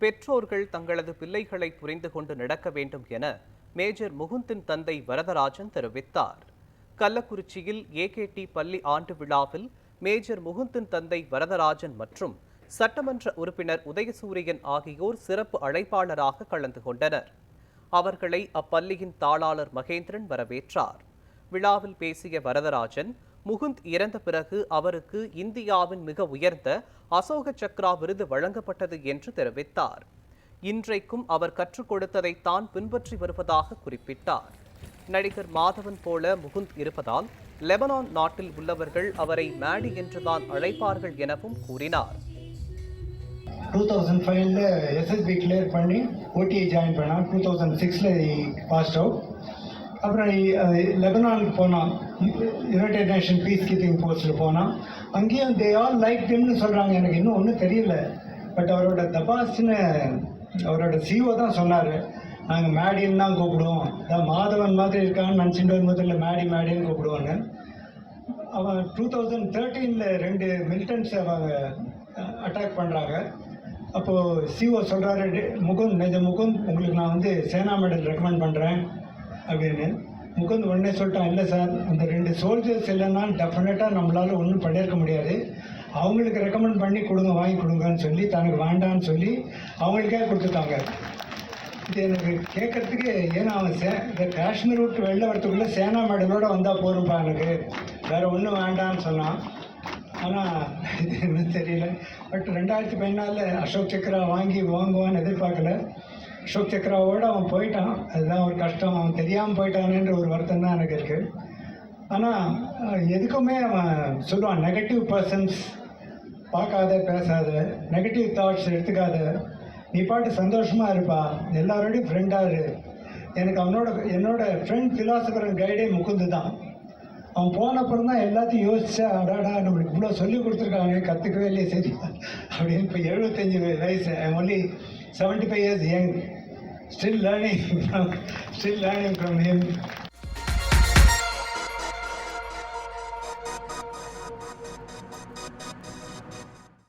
பெற்றோர்கள் தங்களது பிள்ளைகளை புரிந்து கொண்டு நடக்க வேண்டும் என மேஜர் முகுந்தின் தந்தை வரதராஜன் தெரிவித்தார். கள்ளக்குறிச்சியில் ஏகேடி பள்ளி ஆண்டு விழாவில் மேஜர் முகுந்தின் தந்தை வரதராஜன் மற்றும் சட்டமன்ற உறுப்பினர் உதயசூரியன் ஆகியோர் சிறப்பு அழைப்பாளராக கலந்து கொண்டனர். அவர்களை அப்பள்ளியின் தாளாளர் மகேந்திரன் வரவேற்றார். விழாவில் பேசிய வரதராஜன், முகுந்த் இறந்த பிறகு அவருக்கு இந்தியாவின் மிக உயர்ந்த அசோக சக்ரா விருது வழங்கப்பட்டது என்று தெரிவித்தார். இன்றைக்கும் அவர் கற்றுக் கொடுத்ததை தான் பின்பற்றி வருவதாக குறிப்பிட்டார். நடிகர் மாதவன் போல முகுந்த் இருப்பதால் லெபனான் நாட்டில் உள்ளவர்கள் அவரை மேடி என்றுதான் அழைப்பார்கள் எனவும் கூறினார். 2005 SSB கிளியர் பண்ணி OTA ஜாயின் பண்ணான். 2006 பாஸ்ட் அவுட். அப்புறம் லெபனானுக்கு போனான், யுனைடெட் நேஷன் பீஸ் கீப்பிங் போஸ்ட்டில் போனான். அங்கேயும் தே ஆல் லைக் ஹிம்னு சொல்கிறாங்க. எனக்கு இன்னும் ஒன்றும் தெரியல. பட் அவரோட தபாஸ்ன்னு அவரோட CEO தான் சொன்னார், நாங்கள் மேடின்னு தான் கூப்பிடுவோம், மாதவன் மாதிரி இருக்கான்னு நினச்சிட்டு முதல்ல மேடின்னு கூப்பிடுவோன்னு. அவன் 2013 2 மிலிட்டன்ஸ் அவங்க அட்டாக் பண்ணுறாங்க. அப்போது CEO சொல்கிறாரு, மேஜர் முகுந்த் உங்களுக்கு நான் சேனா மெடல் ரெக்கமெண்ட் பண்ணுறேன் அப்படின்னு. முகுந்த் உடனே சொல்லிட்டான், இல்லை சார், அந்த 2 சோல்ஜர்ஸ் இல்லைன்னா டெஃபினட்டாக நம்மளால் ஒன்றும் பண்ணியிருக்க முடியாது, அவங்களுக்கு ரெக்கமெண்ட் பண்ணி கொடுங்க, வாங்கி கொடுங்கன்னு சொல்லி தனக்கு வேண்டான்னு சொல்லி அவங்களுக்கே கொடுத்துட்டாங்க. இது எனக்கு கேட்குறதுக்கு, ஏன்னா அவன் இந்த காஷ்மீர் விட்டு வெளில வரத்துக்குள்ளே சேனா மெடலோடு வந்தால் போரும்பா, எனக்கு வேறு ஒன்றும் வேண்டான்னு சொன்னான். ஆனால் இது என்ன தெரியல. பட் 2014 அசோக் சக்ரா வாங்குவான்னு எதிர்பார்க்கல. அசோக் சக்ராவோடு அவன் போயிட்டான். அதுதான் ஒரு கஷ்டம். அவன் தெரியாமல் போயிட்டானேன்ற ஒரு வருத்தம் தான் எனக்கு இருக்குது. ஆனால் எதுக்குமே அவன் சொல்லுவான், நெகட்டிவ் பர்சன்ஸ் பார்க்காத, பேசாத, நெகட்டிவ் தாட்ஸ் எடுத்துக்காத, நீ பாட்டு சந்தோஷமாக இருப்பா, எல்லாரோடையும் ஃப்ரெண்டாக இரு. எனக்கு என்னோட ஃப்ரெண்ட் ஃபிலாசபர் அண்ட் கைடே முகுந்து தான். அவன் போனப்புறம் தான் எல்லாத்தையும் யோசிச்சா, அடாடா நம்மளுக்கு இவ்வளோ சொல்லி கொடுத்துருக்காங்க, கற்றுக்கவே இல்லையே சரி அப்படின்னு. இப்போ 75 வயசு, I am only 75 years young, still learning from him.